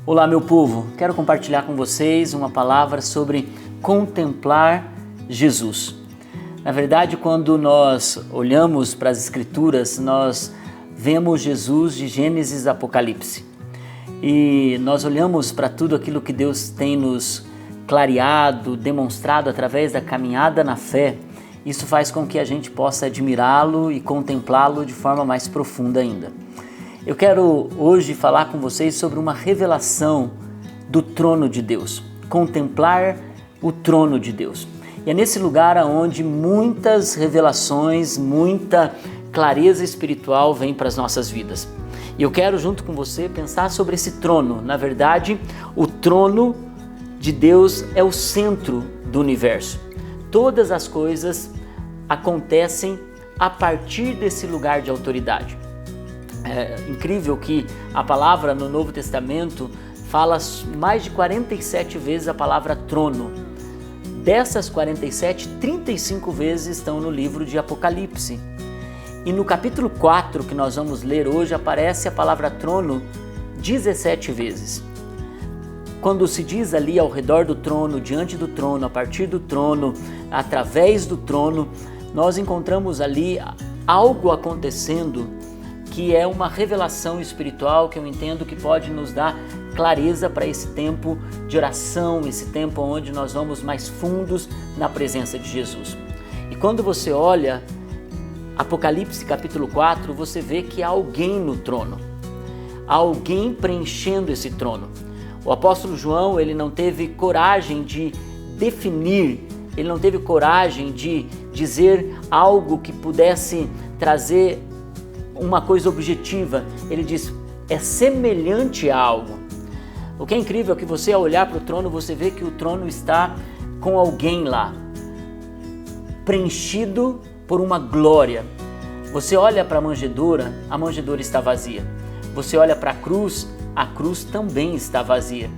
Olá, meu povo, quero compartilhar com vocês uma palavra sobre contemplar Jesus. Na verdade, quando nós olhamos para as Escrituras, nós vemos Jesus de Gênesis a Apocalipse. E nós olhamos para tudo aquilo que Deus tem nos clareado, demonstrado através da caminhada na fé. Isso faz com que a gente possa admirá-lo e contemplá-lo de forma mais profunda ainda. Eu quero hoje falar com vocês sobre uma revelação do trono de Deus, contemplar o trono de Deus. E é nesse lugar onde muitas revelações, muita clareza espiritual vem para as nossas vidas. E eu quero junto com você pensar sobre esse trono. Na verdade, o trono de Deus é o centro do universo. Todas as coisas acontecem a partir desse lugar de autoridade. É incrível que a palavra no Novo Testamento fala mais de 47 vezes a palavra trono. Dessas 47, 35 vezes estão no livro de Apocalipse. E no capítulo 4, que nós vamos ler hoje, aparece a palavra trono 17 vezes. Quando se diz ali ao redor do trono, diante do trono, a partir do trono, através do trono, nós encontramos ali algo acontecendo que é uma revelação espiritual que eu entendo que pode nos dar clareza para esse tempo de oração, esse tempo onde nós vamos mais fundos na presença de Jesus. E quando você olha Apocalipse capítulo 4, você vê que há alguém no trono, há alguém preenchendo esse trono. O apóstolo João, ele não teve coragem de definir, ele não teve coragem de dizer algo que pudesse trazer uma coisa objetiva. Ele diz, é semelhante a algo. O que é incrível é que você, ao olhar para o trono, você vê que o trono está com alguém lá, preenchido por uma glória. Você olha para a manjedoura está vazia. Você olha para a cruz também está vazia.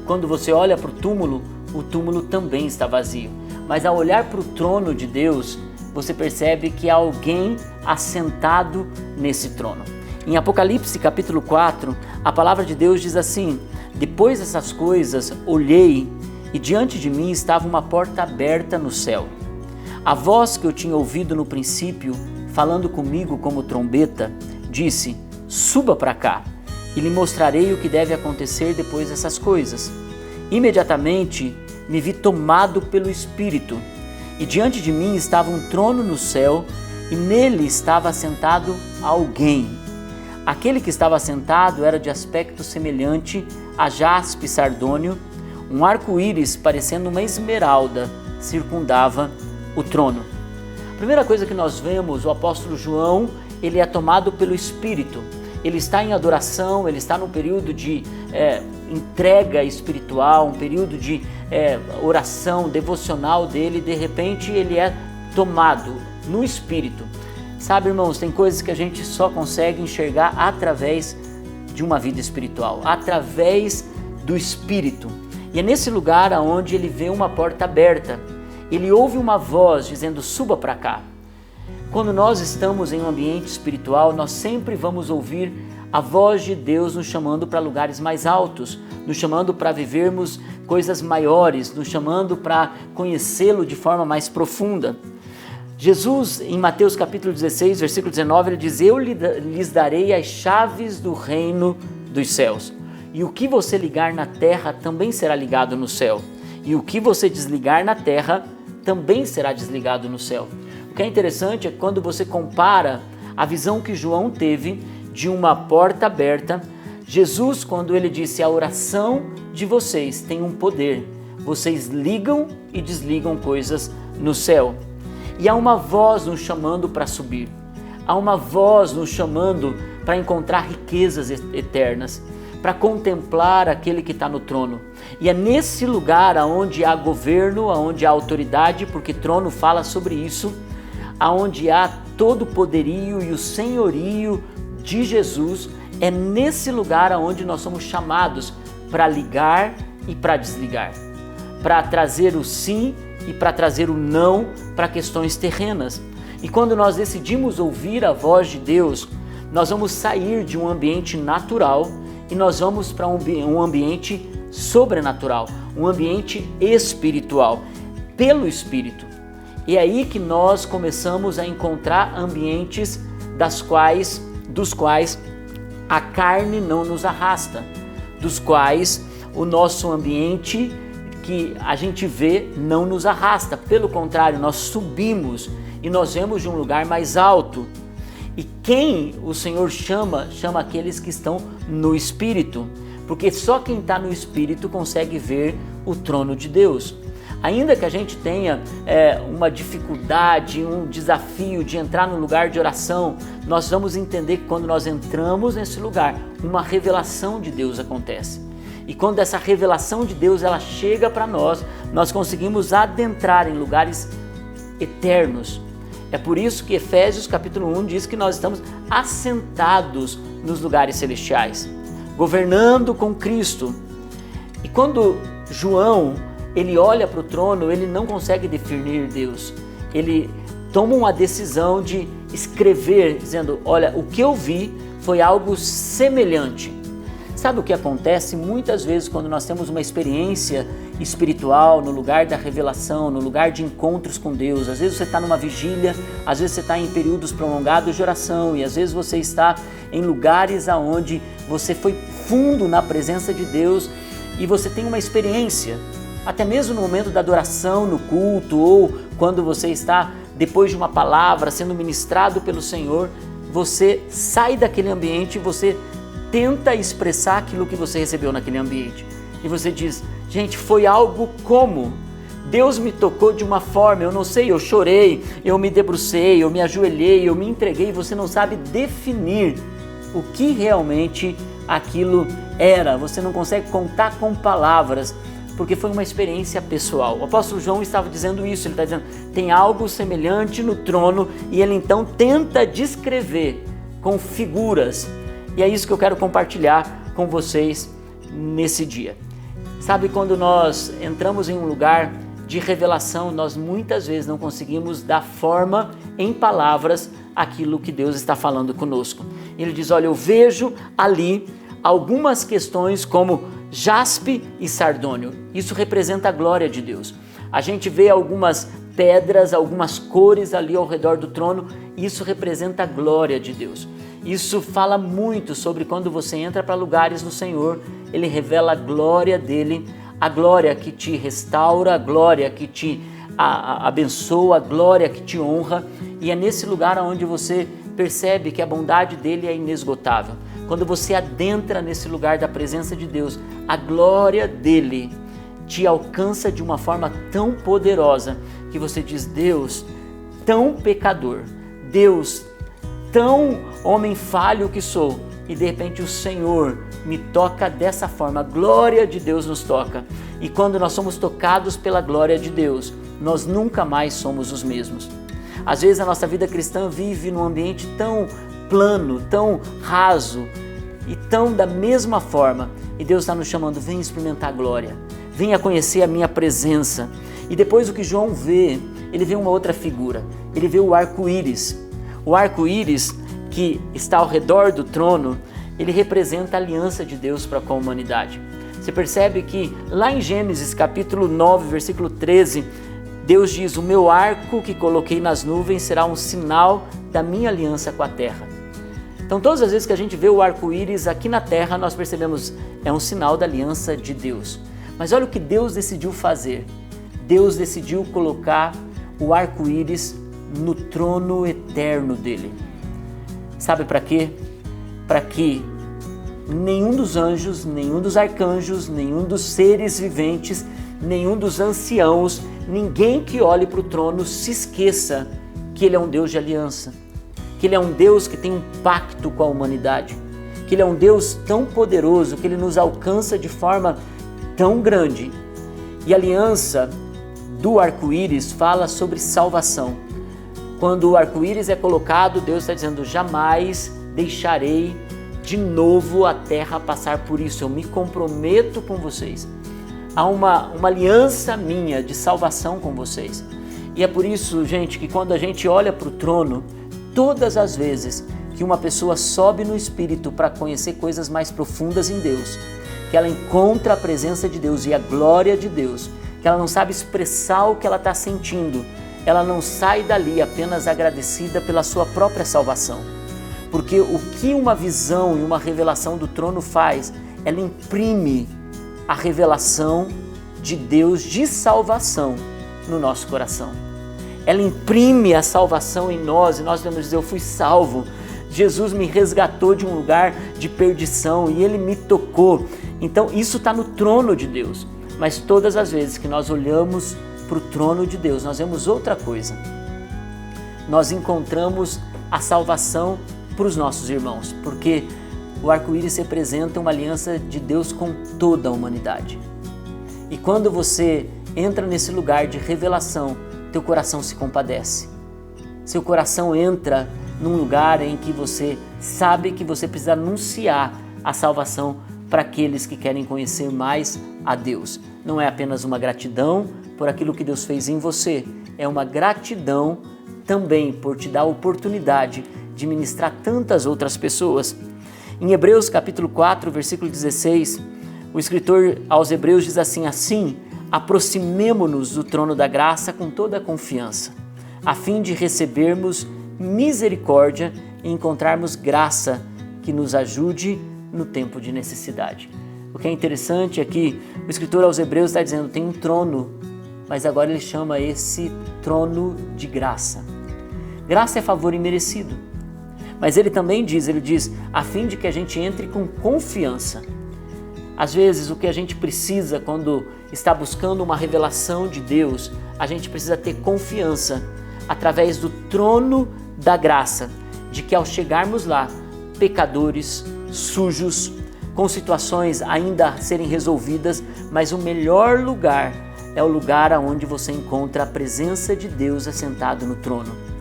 Quando você olha para o túmulo também está vazio. Mas ao olhar para o trono de Deus, você percebe que há alguém assentado nesse trono. Em Apocalipse capítulo 4, a palavra de Deus diz assim: depois dessas coisas, olhei e diante de mim estava uma porta aberta no céu. A voz que eu tinha ouvido no princípio, falando comigo como trombeta, disse: suba para cá e lhe mostrarei o que deve acontecer depois dessas coisas. Imediatamente me vi tomado pelo Espírito, e diante de mim estava um trono no céu, e nele estava assentado alguém. Aquele que estava assentado era de aspecto semelhante a jaspe sardônio, um arco-íris parecendo uma esmeralda circundava o trono. A primeira coisa que nós vemos, o apóstolo João, ele é tomado pelo Espírito. Ele está em adoração, ele está num período de entrega espiritual, um período de oração devocional dele. De repente ele é tomado no Espírito. Sabe, irmãos, tem coisas que a gente só consegue enxergar através de uma vida espiritual, através do Espírito. E é nesse lugar onde ele vê uma porta aberta. Ele ouve uma voz dizendo, suba para cá. Quando nós estamos em um ambiente espiritual, nós sempre vamos ouvir a voz de Deus nos chamando para lugares mais altos, nos chamando para vivermos coisas maiores, nos chamando para conhecê-lo de forma mais profunda. Jesus, em Mateus capítulo 16, versículo 19, ele diz, eu lhes darei as chaves do reino dos céus. E o que você ligar na terra também será ligado no céu. E o que você desligar na terra também será desligado no céu. O que é interessante é que quando você compara a visão que João teve de uma porta aberta, Jesus, quando ele disse, a oração de vocês tem um poder, vocês ligam e desligam coisas no céu. E há uma voz nos chamando para subir, há uma voz nos chamando para encontrar riquezas eternas, para contemplar aquele que está no trono. E é nesse lugar onde há governo, onde há autoridade, porque trono fala sobre isso, aonde há todo o poderio e o senhorio de Jesus, é nesse lugar onde nós somos chamados para ligar e para desligar, para trazer o sim e para trazer o não para questões terrenas. E quando nós decidimos ouvir a voz de Deus, nós vamos sair de um ambiente natural e nós vamos para um ambiente sobrenatural, um ambiente espiritual, pelo Espírito. E é aí que nós começamos a encontrar ambientes dos quais a carne não nos arrasta, dos quais o nosso ambiente que a gente vê não nos arrasta. Pelo contrário, nós subimos e nós vemos de um lugar mais alto. E quem o Senhor chama aqueles que estão no Espírito, porque só quem está no Espírito consegue ver o trono de Deus. Ainda que a gente tenha uma dificuldade, um desafio de entrar no lugar de oração, nós vamos entender que quando nós entramos nesse lugar, uma revelação de Deus acontece. E quando essa revelação de Deus ela chega para nós, nós conseguimos adentrar em lugares eternos. É por isso que Efésios capítulo 1 diz que nós estamos assentados nos lugares celestiais, governando com Cristo. E quando João ele olha para o trono, ele não consegue definir Deus. Ele toma uma decisão de escrever, dizendo, olha, o que eu vi foi algo semelhante. Sabe o que acontece muitas vezes quando nós temos uma experiência espiritual no lugar da revelação, no lugar de encontros com Deus? Às vezes você está numa vigília, às vezes você está em períodos prolongados de oração e às vezes você está em lugares onde você foi fundo na presença de Deus e você tem uma experiência, até mesmo no momento da adoração, no culto ou quando você está depois de uma palavra sendo ministrado pelo Senhor, você sai daquele ambiente e você tenta expressar aquilo que você recebeu naquele ambiente. E você diz, gente, foi algo como? Deus me tocou de uma forma, eu não sei, eu chorei, eu me debrucei, eu me ajoelhei, eu me entreguei, e você não sabe definir o que realmente aquilo era. Você não consegue contar com palavras, porque foi uma experiência pessoal. O apóstolo João estava dizendo isso, ele está dizendo, tem algo semelhante no trono, e ele então tenta descrever com figuras. E é isso que eu quero compartilhar com vocês nesse dia. Sabe, quando nós entramos em um lugar de revelação, nós muitas vezes não conseguimos dar forma em palavras aquilo que Deus está falando conosco. Ele diz, olha, eu vejo ali algumas questões como jaspe e sardônio. Isso representa a glória de Deus. A gente vê algumas pedras, algumas cores ali ao redor do trono. Isso representa a glória de Deus. Isso fala muito sobre quando você entra para lugares no Senhor, Ele revela a glória dEle, a glória que te restaura, a glória que te abençoa, a glória que te honra. E é nesse lugar onde você percebe que a bondade dEle é inesgotável. Quando você adentra nesse lugar da presença de Deus, a glória dEle te alcança de uma forma tão poderosa que você diz, Deus, tão pecador, Deus, tão homem falho que sou, e de repente o Senhor me toca dessa forma, a glória de Deus nos toca. E quando nós somos tocados pela glória de Deus, nós nunca mais somos os mesmos. Às vezes a nossa vida cristã vive num ambiente tão plano, tão raso e tão da mesma forma, e Deus está nos chamando, vem experimentar a glória, venha conhecer a minha presença. E depois o que João vê, ele vê uma outra figura, ele vê o arco-íris. O arco-íris que está ao redor do trono, ele representa a aliança de Deus para com a humanidade. Você percebe que lá em Gênesis capítulo 9, versículo 13, Deus diz, o meu arco que coloquei nas nuvens será um sinal da minha aliança com a terra. Então todas as vezes que a gente vê o arco-íris aqui na terra, nós percebemos, é um sinal da aliança de Deus. Mas olha o que Deus decidiu fazer. Deus decidiu colocar o arco-íris no trono eterno dele. Sabe para quê? Para que nenhum dos anjos, nenhum dos arcanjos, nenhum dos seres viventes, nenhum dos anciãos, ninguém que olhe para o trono se esqueça que Ele é um Deus de aliança, que Ele é um Deus que tem um pacto com a humanidade, que Ele é um Deus tão poderoso, que Ele nos alcança de forma tão grande. E a aliança do arco-íris fala sobre salvação. Quando o arco-íris é colocado, Deus está dizendo, jamais deixarei de novo a terra passar por isso, eu me comprometo com vocês. Há uma aliança minha de salvação com vocês. E é por isso, gente, que quando a gente olha para o trono, todas as vezes que que uma pessoa sobe no Espírito para conhecer coisas mais profundas em Deus, que ela encontra a presença de Deus e a glória de Deus, que ela não sabe expressar o que ela está sentindo, ela não sai dali apenas agradecida pela sua própria salvação. Porque o que uma visão e uma revelação do trono faz, ela imprime a revelação de Deus de salvação no nosso coração. Ela imprime a salvação em nós e nós devemos dizer: eu fui salvo. Jesus me resgatou de um lugar de perdição e Ele me tocou. Então isso está no trono de Deus. Mas todas as vezes que nós olhamos para o trono de Deus, nós vemos outra coisa. Nós encontramos a salvação para os nossos irmãos, porque o arco-íris representa uma aliança de Deus com toda a humanidade. E quando você entra nesse lugar de revelação, teu coração se compadece. Seu coração entra num lugar em que você sabe que você precisa anunciar a salvação para aqueles que querem conhecer mais a Deus. Não é apenas uma gratidão por aquilo que Deus fez em você, é uma gratidão também por te dar a oportunidade de ministrar tantas outras pessoas. Em Hebreus capítulo 4, versículo 16, o escritor aos Hebreus diz assim: aproximemo-nos do trono da graça com toda a confiança, a fim de recebermos misericórdia e encontrarmos graça que nos ajude no tempo de necessidade. O que é interessante é que o escritor aos Hebreus está dizendo: tem um trono, mas agora ele chama esse trono de graça. Graça é favor imerecido. Mas ele também diz, a fim de que a gente entre com confiança. Às vezes o que a gente precisa quando está buscando uma revelação de Deus, a gente precisa ter confiança através do trono da graça, de que ao chegarmos lá, pecadores, sujos, com situações ainda a serem resolvidas, mas o melhor lugar é o lugar onde você encontra a presença de Deus assentado no trono.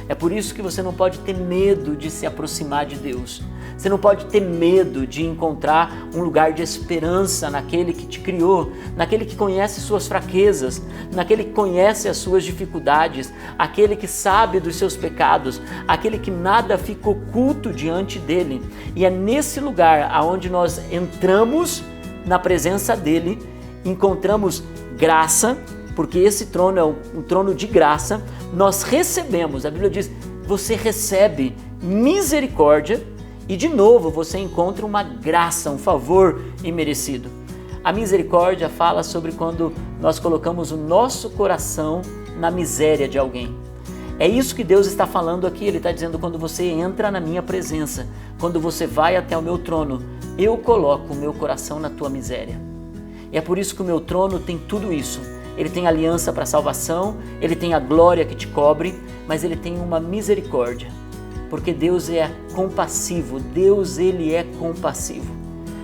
É por isso que você não pode ter medo de se aproximar de Deus. Você não pode ter medo de encontrar um lugar de esperança naquele que te criou, naquele que conhece suas fraquezas, naquele que conhece as suas dificuldades, aquele que sabe dos seus pecados, aquele que nada fica oculto diante dele. E é nesse lugar aonde nós entramos na presença dele, encontramos graça, porque esse trono é um trono de graça. Nós recebemos, a Bíblia diz, você recebe misericórdia e de novo você encontra uma graça, um favor imerecido. A misericórdia fala sobre quando nós colocamos o nosso coração na miséria de alguém. É isso que Deus está falando aqui, Ele está dizendo: quando você entra na minha presença, quando você vai até o meu trono, eu coloco o meu coração na tua miséria. E é por isso que o meu trono tem tudo isso. Ele tem aliança para a salvação, ele tem a glória que te cobre, mas ele tem uma misericórdia, porque Deus é compassivo, Deus ele é compassivo.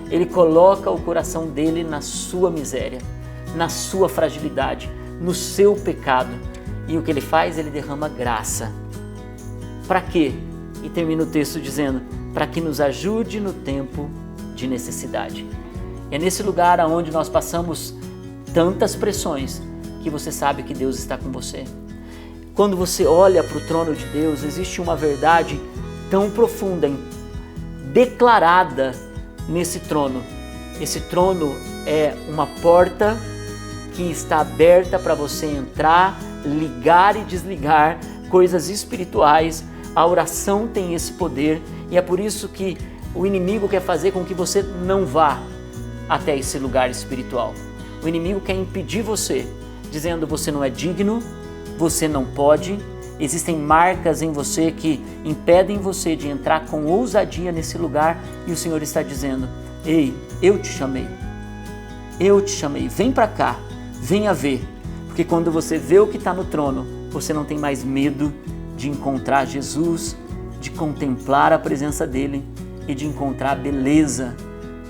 Ele coloca o coração dele na sua miséria, na sua fragilidade, no seu pecado, e o que ele faz? Ele derrama graça. Para quê? E termina o texto dizendo: para que nos ajude no tempo de necessidade. É nesse lugar onde nós passamos tantas pressões que você sabe que Deus está com você. Quando você olha para o trono de Deus, existe uma verdade tão profunda, declarada nesse trono. Esse trono é uma porta que está aberta para você entrar, ligar e desligar coisas espirituais. A oração tem esse poder e é por isso que o inimigo quer fazer com que você não vá até esse lugar espiritual. O inimigo quer impedir você, dizendo: você não é digno, você não pode, existem marcas em você que impedem você de entrar com ousadia nesse lugar, e o Senhor está dizendo: ei, eu te chamei, vem para cá, venha ver, porque quando você vê o que está no trono, você não tem mais medo de encontrar Jesus, de contemplar a presença dele e de encontrar a beleza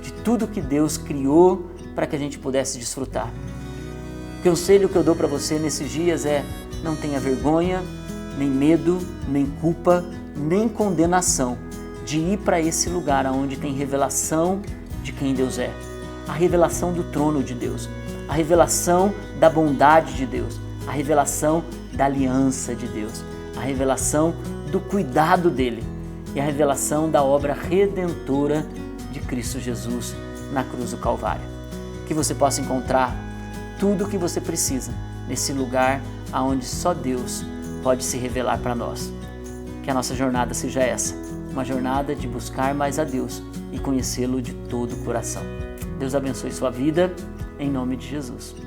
de tudo que Deus criou para que a gente pudesse desfrutar. O conselho que eu dou para você nesses dias é: não tenha vergonha, nem medo, nem culpa, nem condenação de ir para esse lugar onde tem revelação de quem Deus é, a revelação do trono de Deus, a revelação da bondade de Deus, a revelação da aliança de Deus, a revelação do cuidado dele. e a revelação da obra redentora de Cristo Jesus na cruz do Calvário. Que você possa encontrar tudo o que você precisa nesse lugar onde só Deus pode se revelar para nós. Que a nossa jornada seja essa, uma jornada de buscar mais a Deus e conhecê-lo de todo o coração. Deus abençoe sua vida, em nome de Jesus.